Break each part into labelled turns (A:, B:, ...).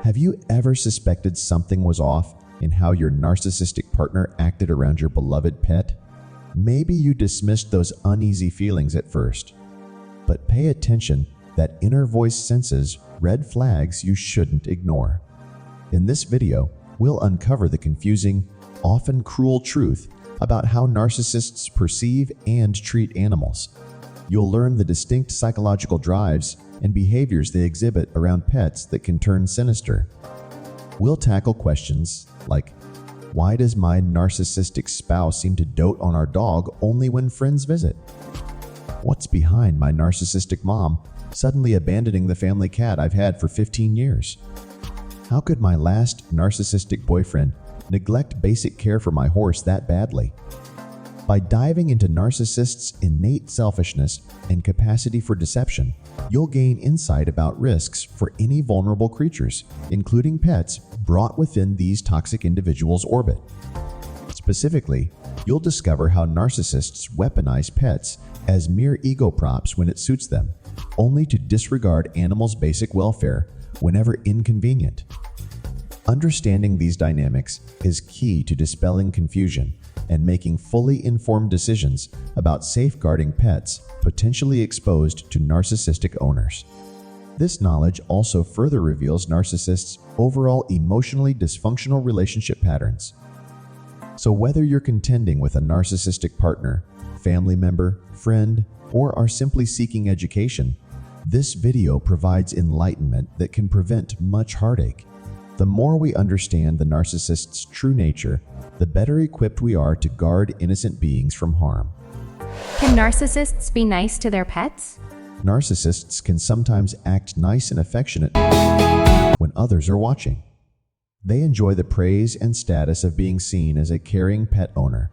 A: Have you ever suspected something was off in how your narcissistic partner acted around your beloved pet? Maybe you dismissed those uneasy feelings at first. But pay attention, that inner voice senses red flags you shouldn't ignore. In this video, we'll uncover the confusing, often cruel truth about how narcissists perceive and treat animals. You'll learn the distinct psychological drives and behaviors they exhibit around pets that can turn sinister. We'll tackle questions like, why does my narcissistic spouse seem to dote on our dog only when friends visit? What's behind my narcissistic mom suddenly abandoning the family cat I've had for 15 years? How could my last narcissistic boyfriend neglect basic care for my horse that badly? By diving into narcissists' innate selfishness and capacity for deception, you'll gain insight about risks for any vulnerable creatures, including pets, brought within these toxic individuals' orbit. Specifically, you'll discover how narcissists weaponize pets as mere ego props when it suits them, only to disregard animals' basic welfare whenever inconvenient. Understanding these dynamics is key to dispelling confusion and making fully informed decisions about safeguarding pets potentially exposed to narcissistic owners. This knowledge also further reveals narcissists' overall emotionally dysfunctional relationship patterns. So whether you're contending with a narcissistic partner, family member, friend, or are simply seeking education, this video provides enlightenment that can prevent much heartache. The more we understand the narcissist's true nature, the better equipped we are to guard innocent beings from harm.
B: Can narcissists be nice to their pets?
A: Narcissists can sometimes act nice and affectionate when others are watching. They enjoy the praise and status of being seen as a caring pet owner.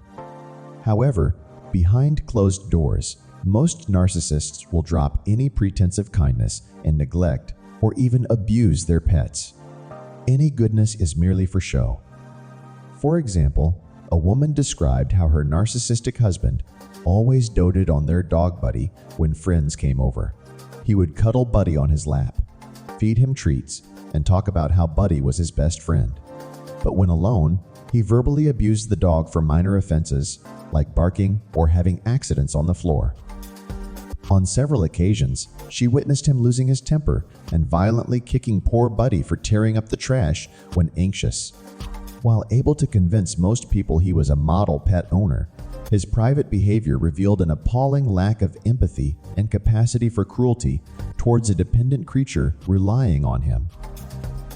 A: However, behind closed doors, most narcissists will drop any pretense of kindness and neglect or even abuse their pets. Any goodness is merely for show. For example, a woman described how her narcissistic husband always doted on their dog Buddy when friends came over. He would cuddle Buddy on his lap, feed him treats, and talk about how Buddy was his best friend. But when alone, he verbally abused the dog for minor offenses like barking or having accidents on the floor. On several occasions, she witnessed him losing his temper and violently kicking poor Buddy for tearing up the trash when anxious. While able to convince most people he was a model pet owner, his private behavior revealed an appalling lack of empathy and capacity for cruelty towards a dependent creature relying on him.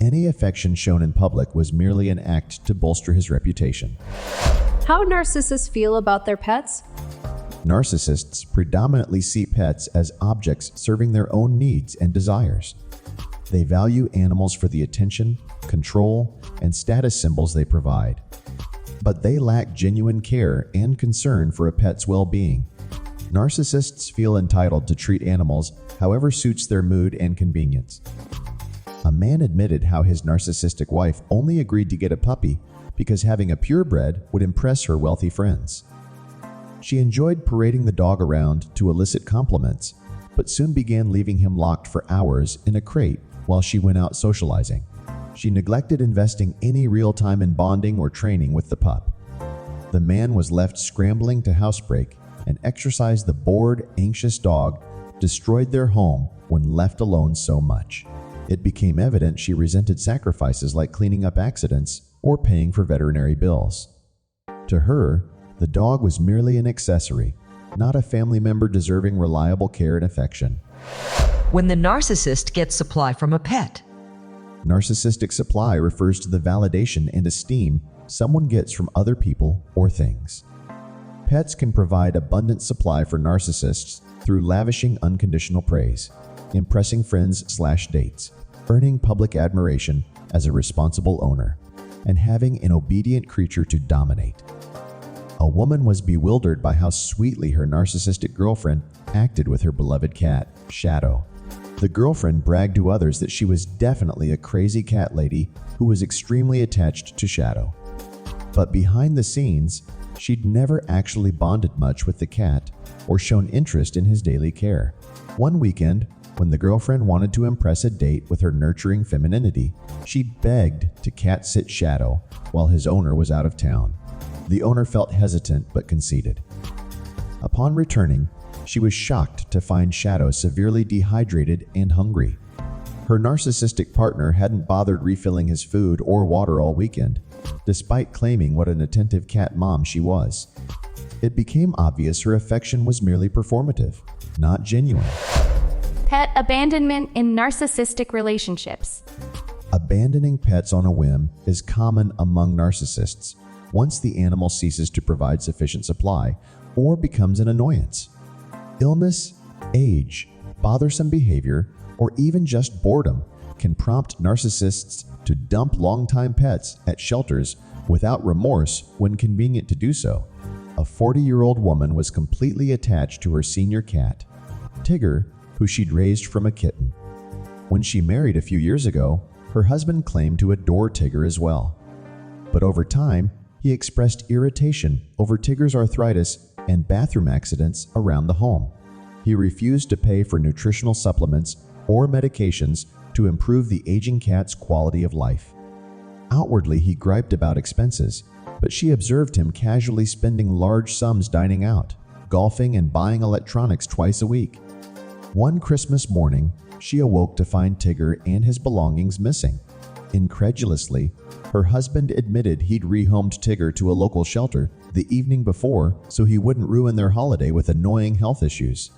A: Any affection shown in public was merely an act to bolster his reputation.
C: How narcissists feel about their pets?
A: Narcissists predominantly see pets as objects serving their own needs and desires. They value animals for the attention, control, and status symbols they provide. But they lack genuine care and concern for a pet's well-being. Narcissists feel entitled to treat animals however suits their mood and convenience. A man admitted how his narcissistic wife only agreed to get a puppy because having a purebred would impress her wealthy friends. She enjoyed parading the dog around to elicit compliments, but soon began leaving him locked for hours in a crate while she went out socializing. She neglected investing any real time in bonding or training with the pup. The man was left scrambling to housebreak and exercise the bored, anxious dog destroyed their home when left alone so much. It became evident she resented sacrifices like cleaning up accidents or paying for veterinary bills. To her, the dog was merely an accessory, not a family member deserving reliable care and affection.
D: When the narcissist gets supply from a pet.
A: Narcissistic supply refers to the validation and esteem someone gets from other people or things. Pets can provide abundant supply for narcissists through lavishing unconditional praise, impressing friends/dates, earning public admiration as a responsible owner, and having an obedient creature to dominate. A woman was bewildered by how sweetly her narcissistic girlfriend acted with her beloved cat, Shadow. The girlfriend bragged to others that she was definitely a crazy cat lady who was extremely attached to Shadow. But behind the scenes, she'd never actually bonded much with the cat or shown interest in his daily care. One weekend, when the girlfriend wanted to impress a date with her nurturing femininity, She begged to cat-sit Shadow while his owner was out of town. The owner felt hesitant but conceded. Upon returning, she was shocked to find Shadow severely dehydrated and hungry. Her narcissistic partner hadn't bothered refilling his food or water all weekend, despite claiming what an attentive cat mom she was. It became obvious her affection was merely performative, not genuine.
B: Pet abandonment in narcissistic relationships.
A: Abandoning pets on a whim is common among narcissists once the animal ceases to provide sufficient supply or becomes an annoyance. Illness, age, bothersome behavior, or even just boredom can prompt narcissists to dump longtime pets at shelters without remorse when convenient to do so. A 40-year-old woman was completely attached to her senior cat, Tigger, who she'd raised from a kitten. When she married a few years ago, her husband claimed to adore Tigger as well. But over time, he expressed irritation over Tigger's arthritis and bathroom accidents around the home. He refused to pay for nutritional supplements or medications to improve the aging cat's quality of life. Outwardly, he griped about expenses, but she observed him casually spending large sums dining out, golfing, and buying electronics twice a week. One Christmas morning, she awoke to find Tigger and his belongings missing. Incredulously, her husband admitted he'd rehomed Tigger to a local shelter the evening before so he wouldn't ruin their holiday with annoying health issues.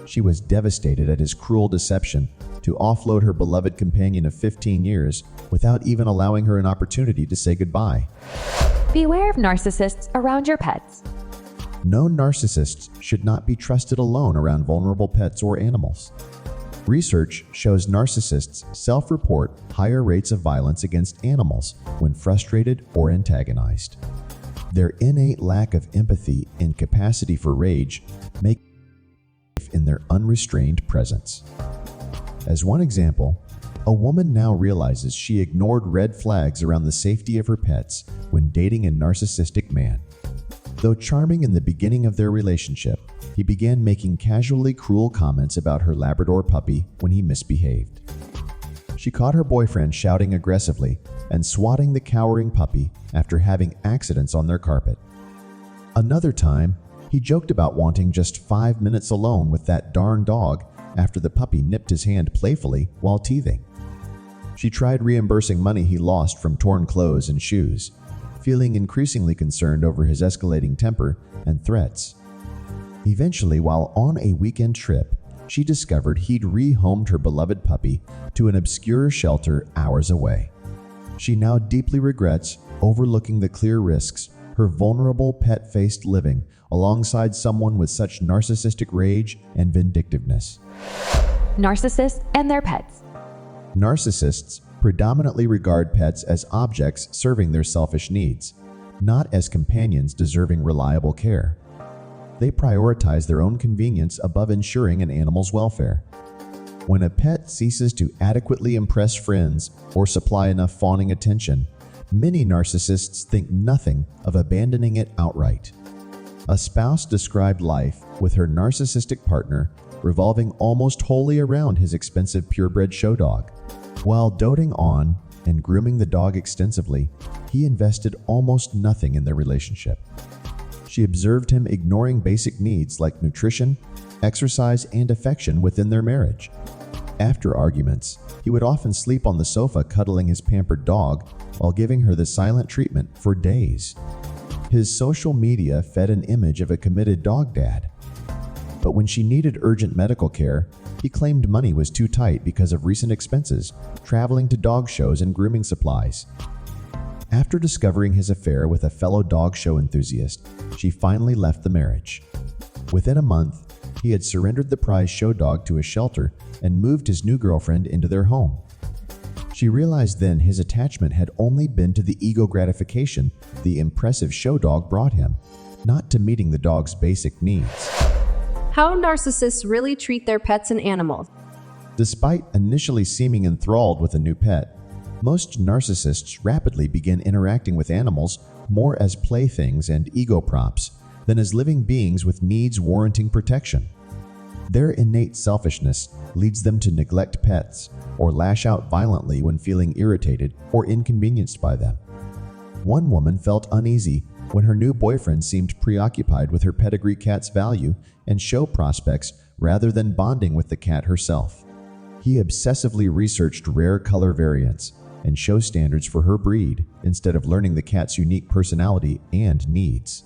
A: She was devastated at his cruel deception to offload her beloved companion of 15 years without even allowing her an opportunity to say goodbye.
B: Beware of narcissists around your pets.
A: No narcissists should not be trusted alone around vulnerable pets or animals. Research shows narcissists self-report higher rates of violence against animals when frustrated or antagonized. Their innate lack of empathy and capacity for rage make in their unrestrained presence. As one example, a woman now realizes she ignored red flags around the safety of her pets when dating a narcissistic man. Though charming in the beginning of their relationship, he began making casually cruel comments about her Labrador puppy when he misbehaved. She caught her boyfriend shouting aggressively and swatting the cowering puppy after having accidents on their carpet. Another time, he joked about wanting just 5 minutes alone with that darn dog after the puppy nipped his hand playfully while teething. She tried reimbursing money he lost from torn clothes and shoes, feeling increasingly concerned over his escalating temper and threats. Eventually, while on a weekend trip, she discovered he'd rehomed her beloved puppy to an obscure shelter hours away. She now deeply regrets overlooking the clear risks her vulnerable pet faced living alongside someone with such narcissistic rage and vindictiveness.
B: Narcissists and their pets.
A: Narcissists predominantly regard pets as objects serving their selfish needs, not as companions deserving reliable care. They prioritize their own convenience above ensuring an animal's welfare. When a pet ceases to adequately impress friends or supply enough fawning attention, many narcissists think nothing of abandoning it outright. A spouse described life with her narcissistic partner revolving almost wholly around his expensive purebred show dog. While doting on and grooming the dog extensively, he invested almost nothing in their relationship. She observed him ignoring basic needs like nutrition, exercise, and affection within their marriage. After arguments, he would often sleep on the sofa cuddling his pampered dog while giving her the silent treatment for days. His social media fed an image of a committed dog dad. But when she needed urgent medical care, he claimed money was too tight because of recent expenses, traveling to dog shows and grooming supplies. After discovering his affair with a fellow dog show enthusiast, she finally left the marriage. Within a month, he had surrendered the prize show dog to a shelter and moved his new girlfriend into their home. She realized then his attachment had only been to the ego gratification the impressive show dog brought him, not to meeting the dog's basic needs.
C: How narcissists really treat their pets and animals.
A: Despite initially seeming enthralled with a new pet, most narcissists rapidly begin interacting with animals more as playthings and ego props than as living beings with needs warranting protection. Their innate selfishness leads them to neglect pets or lash out violently when feeling irritated or inconvenienced by them. One woman felt uneasy when her new boyfriend seemed preoccupied with her pedigree cat's value and show prospects rather than bonding with the cat herself. He obsessively researched rare color variants and show standards for her breed instead of learning the cat's unique personality and needs.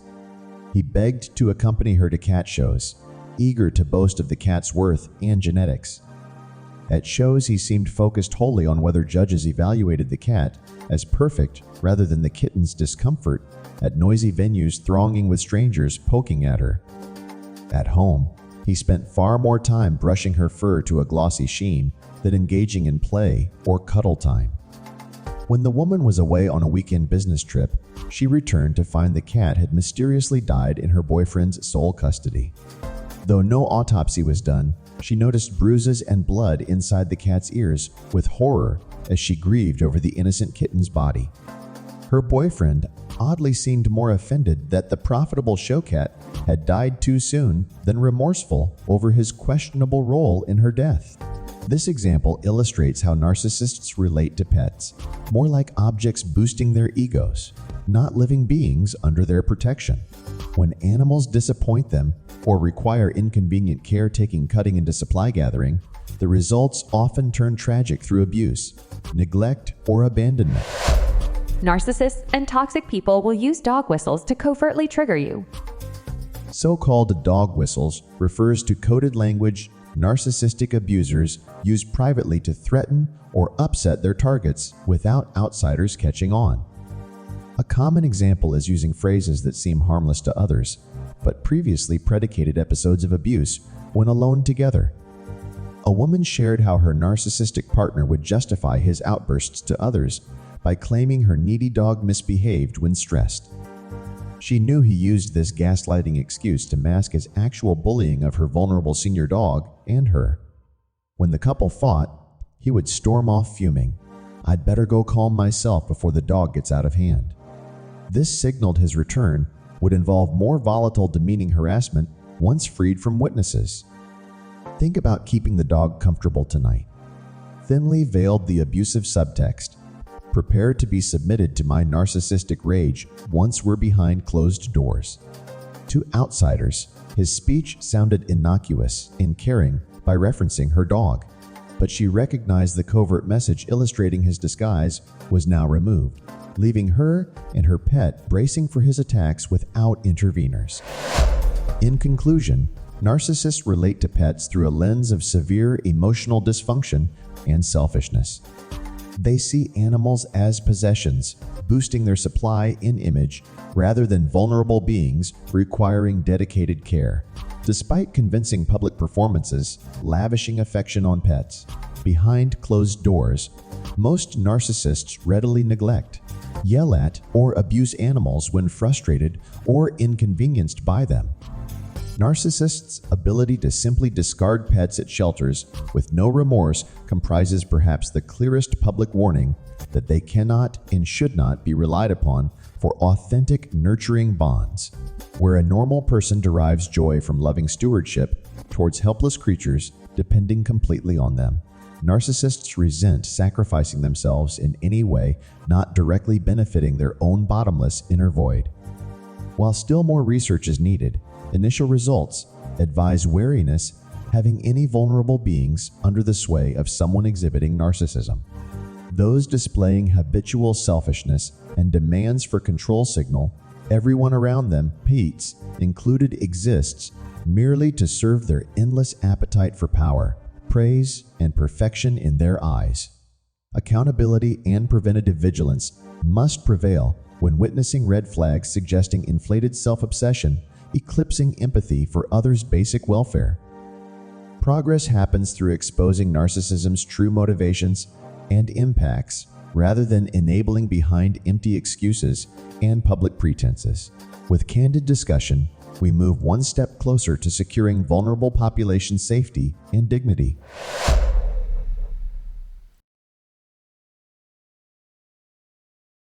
A: He begged to accompany her to cat shows, eager to boast of the cat's worth and genetics. At shows, he seemed focused wholly on whether judges evaluated the cat as perfect rather than the kitten's discomfort at noisy venues thronging with strangers poking at her. At home, he spent far more time brushing her fur to a glossy sheen than engaging in play or cuddle time. When the woman was away on a weekend business trip, she returned to find the cat had mysteriously died in her boyfriend's sole custody. Though no autopsy was done, she noticed bruises and blood inside the cat's ears with horror as she grieved over the innocent kitten's body. Her boyfriend oddly seemed more offended that the profitable show cat had died too soon than remorseful over his questionable role in her death. This example illustrates how narcissists relate to pets, more like objects boosting their egos, not living beings under their protection. When animals disappoint them or require inconvenient caretaking, cutting into supply gathering, the results often turn tragic through abuse, neglect, or abandonment.
B: Narcissists and toxic people will use dog whistles to covertly trigger you.
A: So-called dog whistles refers to coded language narcissistic abusers use privately to threaten or upset their targets without outsiders catching on. A common example is using phrases that seem harmless to others, but previously predicated episodes of abuse when alone together. A woman shared how her narcissistic partner would justify his outbursts to others by claiming her needy dog misbehaved when stressed. She knew he used this gaslighting excuse to mask his actual bullying of her vulnerable senior dog and her. When the couple fought, he would storm off fuming, "I'd better go calm myself before the dog gets out of hand." This signaled his return would involve more volatile, demeaning harassment once freed from witnesses. Think about keeping the dog comfortable tonight. Thinly veiled the abusive subtext. Prepare to be submitted to my narcissistic rage once we're behind closed doors. To outsiders, his speech sounded innocuous and caring by referencing her dog, but she recognized the covert message illustrating his disguise was now removed, leaving her and her pet bracing for his attacks without interveners. In conclusion, narcissists relate to pets through a lens of severe emotional dysfunction and selfishness. They see animals as possessions, boosting their supply in image rather than vulnerable beings requiring dedicated care. Despite convincing public performances, lavishing affection on pets, behind closed doors, most narcissists readily neglect, yell at, or abuse animals when frustrated or inconvenienced by them. Narcissists' ability to simply discard pets at shelters with no remorse comprises perhaps the clearest public warning that they cannot and should not be relied upon for authentic, nurturing bonds. Where a normal person derives joy from loving stewardship towards helpless creatures depending completely on them, narcissists resent sacrificing themselves in any way not directly benefiting their own bottomless inner void. While still more research is needed, initial results advise wariness having any vulnerable beings under the sway of someone exhibiting narcissism. Those displaying habitual selfishness and demands for control signal everyone around them, Pete's included, exists merely to serve their endless appetite for power, praise, and perfection in their eyes. Accountability and preventative vigilance must prevail when witnessing red flags suggesting inflated self-obsession eclipsing empathy for others' basic welfare. Progress happens through exposing narcissism's true motivations and impacts rather than enabling behind empty excuses and public pretenses. With candid discussion, we move one step closer to securing vulnerable population safety and dignity.